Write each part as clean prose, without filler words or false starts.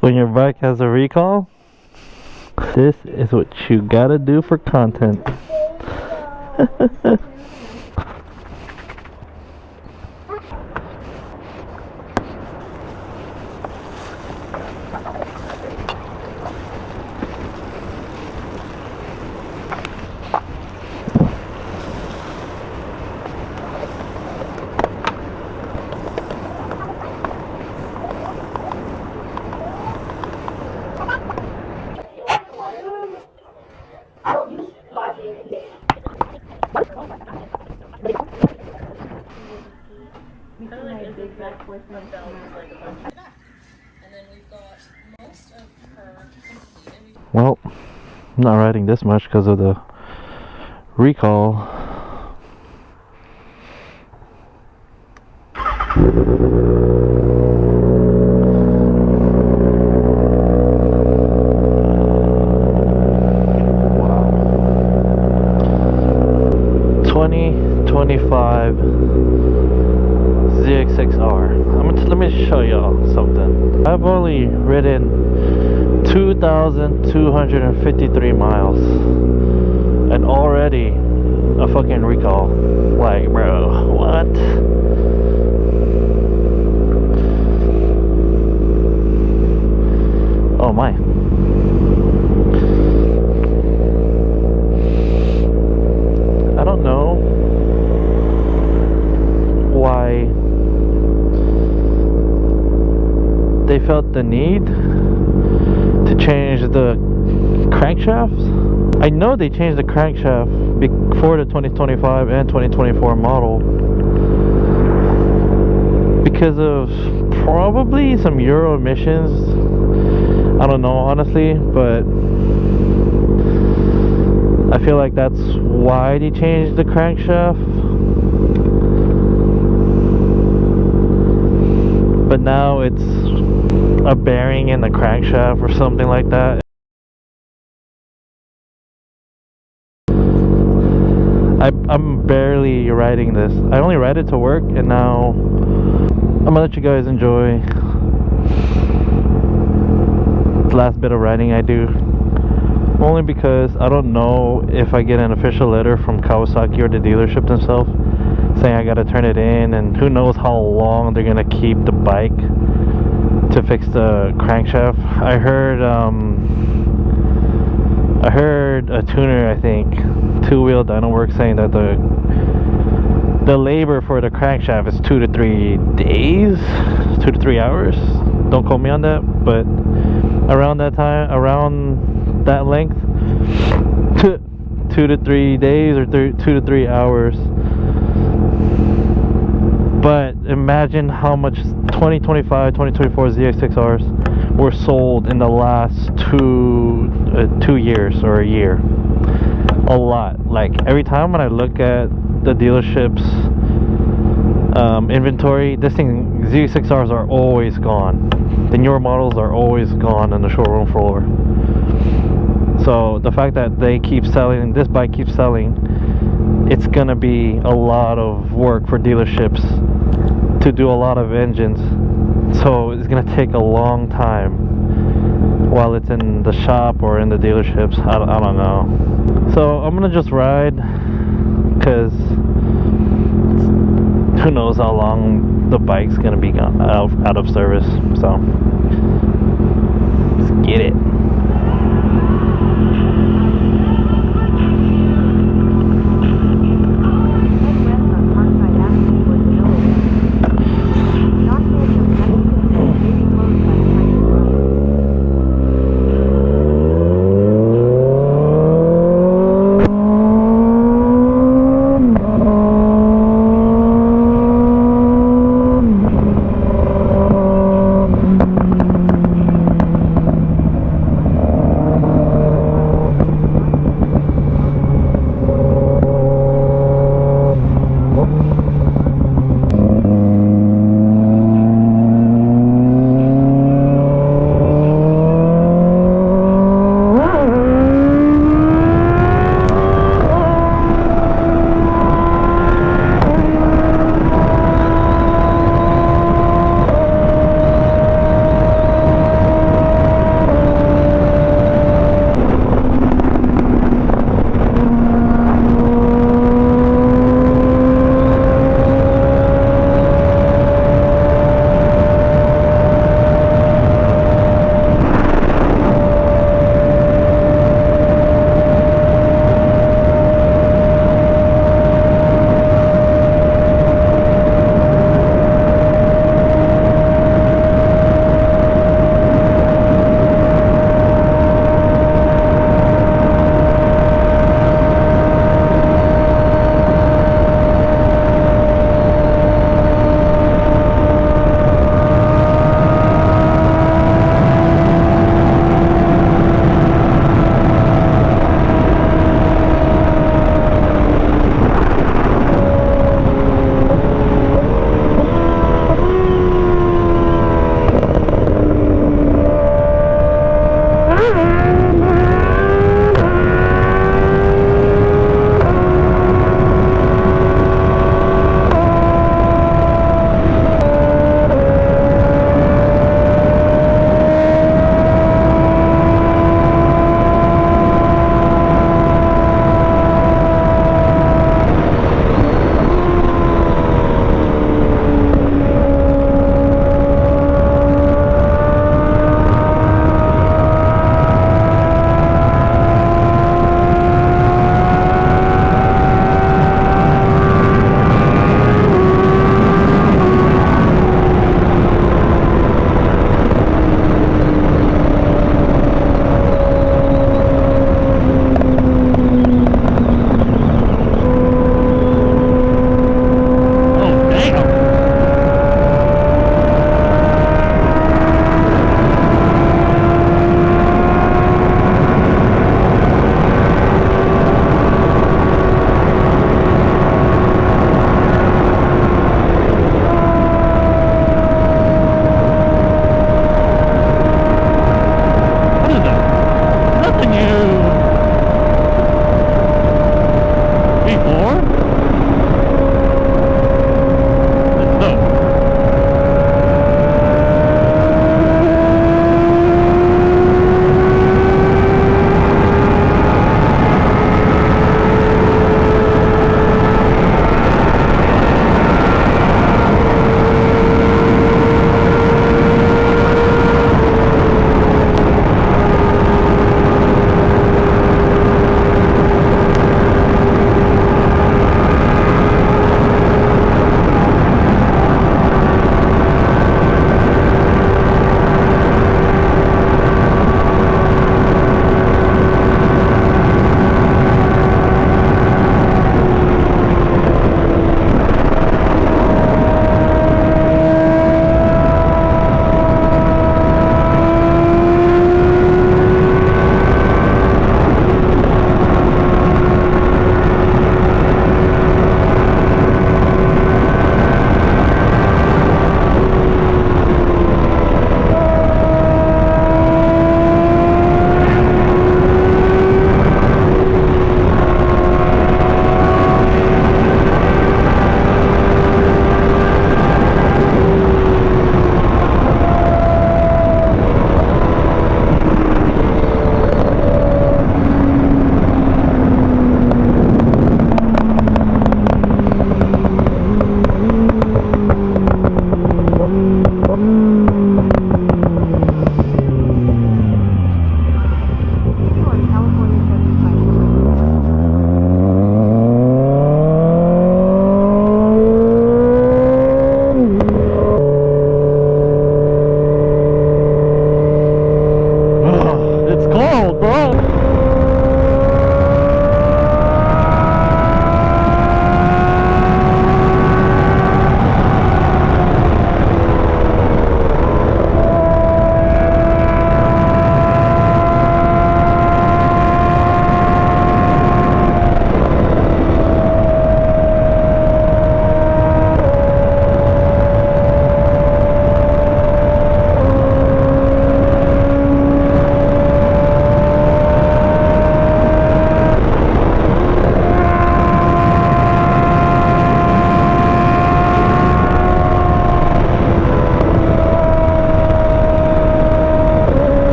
When your bike has a recall, this is what you gotta do for content. Well, I'm not riding this much because of the recall. Wow. 2025 ZX6R. Let me show y'all something. I've only ridden 2,253 miles and already a fucking recall. Like, bro, what? Oh my. I don't know why they felt the need to change the crankshafts. I know they changed the crankshaft before the 2025 and 2024 model because of probably some Euro emissions. I don't know honestly, but I feel like that's why they changed the crankshaft. But now it's a bearing in the crankshaft or something like that. I'm barely riding this. I only ride it to work, and now I'm gonna let you guys enjoy the last bit of riding I do. Only because I don't know if I get an official letter from Kawasaki or the dealership themselves saying I gotta turn it in, and who knows how long they're gonna keep the bike to fix the crankshaft. I heard a tuner, I think, Two Wheel Dyno Works, saying that the labor for the crankshaft is 2 to 3 days, 2 to 3 hours. Don't quote me on that, but around that time, around that length, 2 to 3 days or 2 to 3 hours. But imagine how much 2025, 2024 ZX6Rs were sold in the last 2 years or a year. A lot. Like every time when I look at the dealership's inventory, this thing, ZX6Rs are always gone. The newer models are always gone on the showroom floor. So the fact that they keep selling, this bike keeps selling, it's gonna be a lot of work for dealerships to do a lot of engines. So it's gonna take a long time while it's in the shop or in the dealerships. I don't know. So I'm gonna just ride, because who knows how long the bike's gonna be out of service. So let's get it.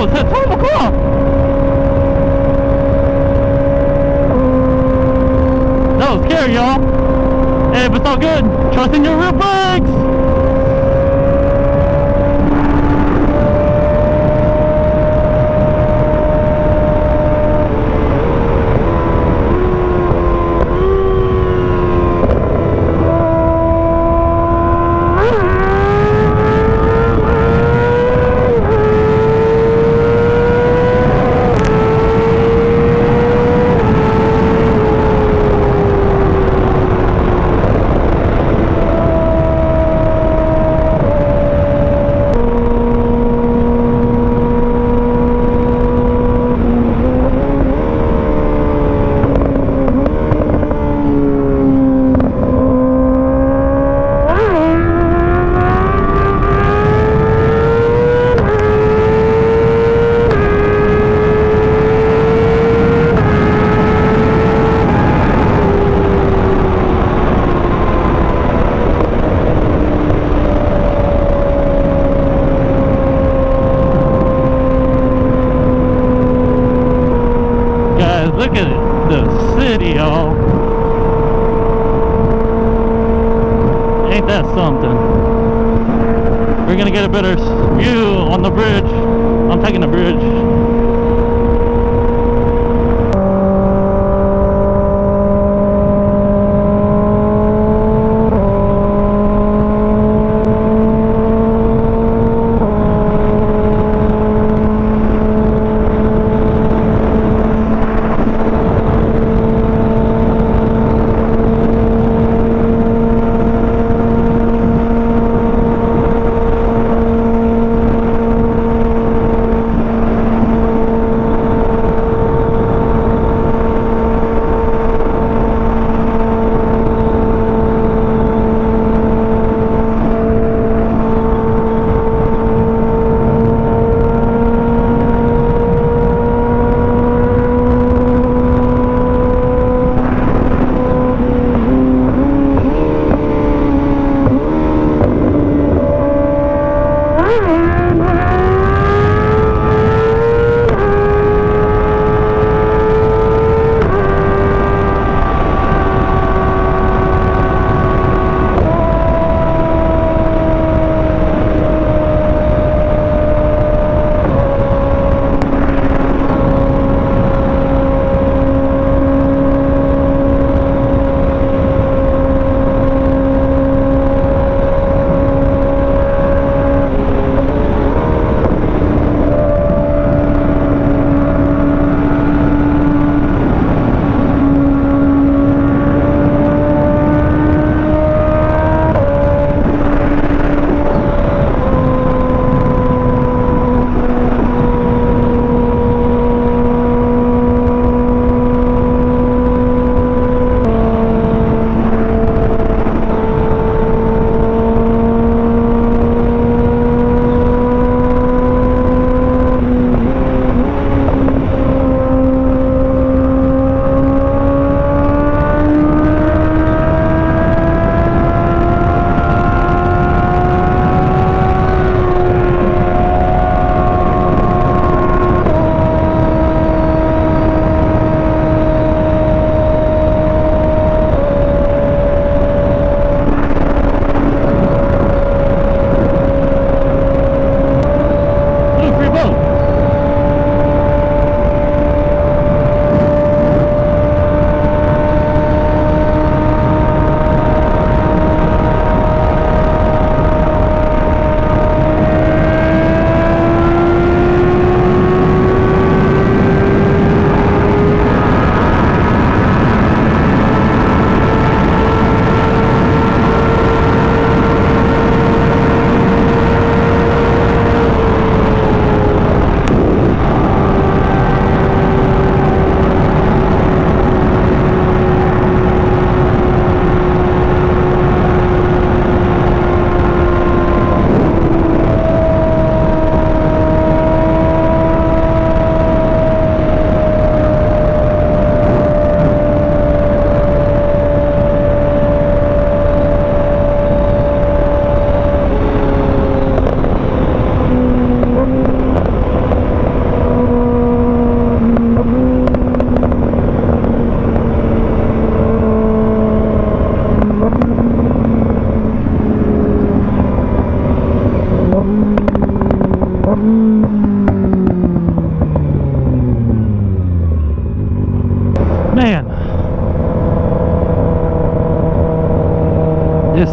almost hit 12 o'clock. That was scary, y'all. Hey, but it's all good. Trust in your rear brakes. Look at it, the city, y'all. Ain't that something? We're gonna get a better view on the bridge. I'm taking the bridge.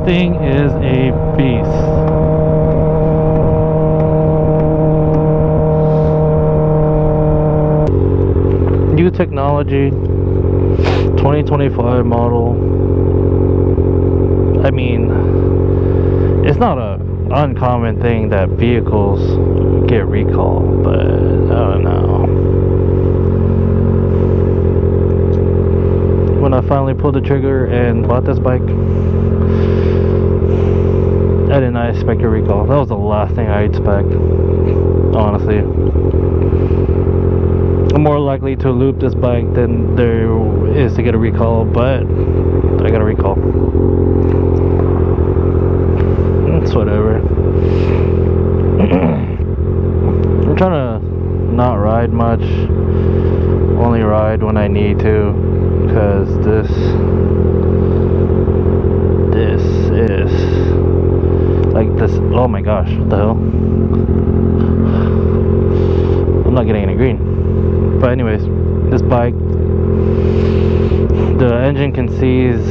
thing is a beast. New technology, 2025 model. I mean, it's not a uncommon thing that vehicles get recalled, but I don't know. When I finally pulled the trigger and bought this bike, I did not expect a recall. That was the last thing I expect, honestly. I'm more likely to loop this bike than there is to get a recall, but I got a recall. It's whatever. I'm trying to not ride much, only ride when I need to, because this is like this. Oh my gosh, what the hell? I'm not getting any green. But anyways, this bike, the engine can seize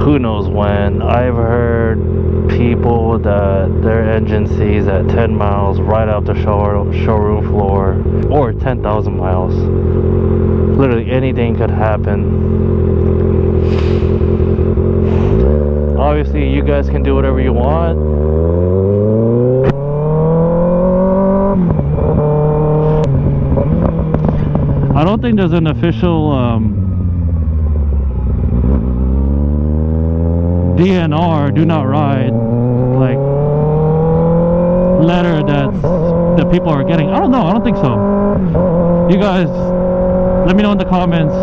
who knows when. I've heard people that their engine sees at 10 miles right out the showroom floor, or 10,000 miles. Literally anything could happen. Obviously you guys can do whatever you want. I don't think there's an official DNR, do not ride, like letter that people are getting. I don't know. I don't think so. You guys, let me know in the comments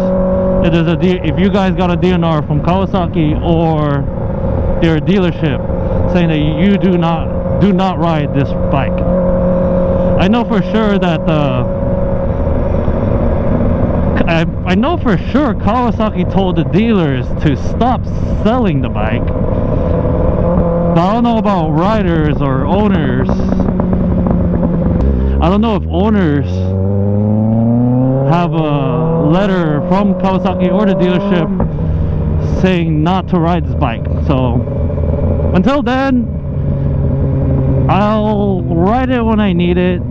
if there's if you guys got a DNR from Kawasaki or their dealership saying that you do not ride this bike. I know for sure that I know for sure Kawasaki told the dealers to stop selling the bike. But I don't know about riders or owners. I don't know if owners have a letter from Kawasaki or the dealership saying not to ride this bike. So until then, I'll ride it when I need it,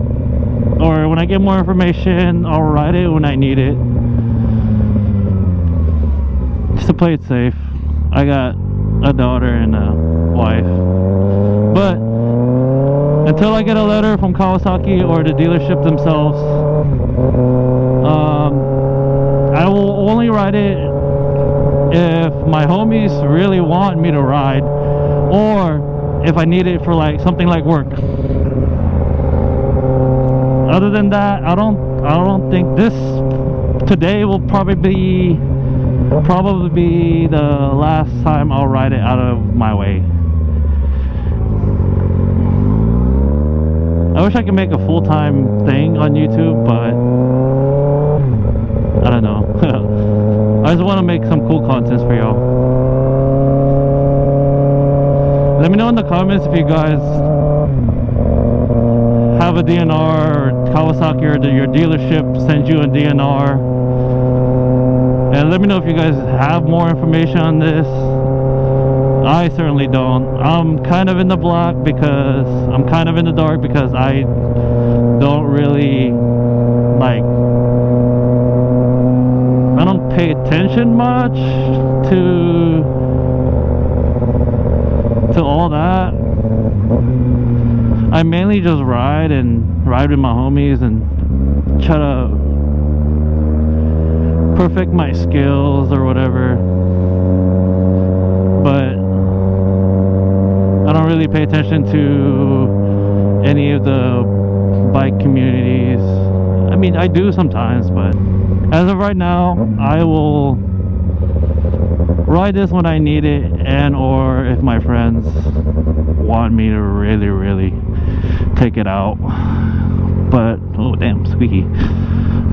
or when I get more information, I'll ride it when I need it. Just to play it safe. I got a daughter and a wife, but until I get a letter from Kawasaki or the dealership themselves, I will only ride it if my homies really want me to ride, or if I need it for like something like work. Other than that, I don't think today will probably be the last time I'll ride it out of my way. I wish I could make a full-time thing on YouTube, but I don't know. I just want to make some cool content for y'all. Let me know in the comments if you guys have a DNR, or Kawasaki or your dealership sends you a DNR. And let me know if you guys have more information on this. I certainly don't. I'm kind of in the black because I'm kind of in the dark because I don't really like, I don't pay attention much to all that. I mainly just ride with my homies and try to perfect my skills or whatever, but I don't really pay attention to any of the bike communities. I mean, I do sometimes, but as of right now, I will ride this when I need it, and or if my friends want me to really take it out. But oh damn, squeaky.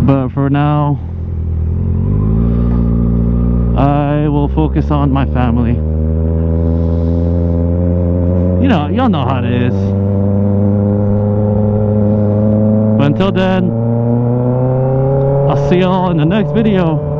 But for now, I will focus on my family. You know, y'all know how it is. But until then, I'll see y'all in the next video.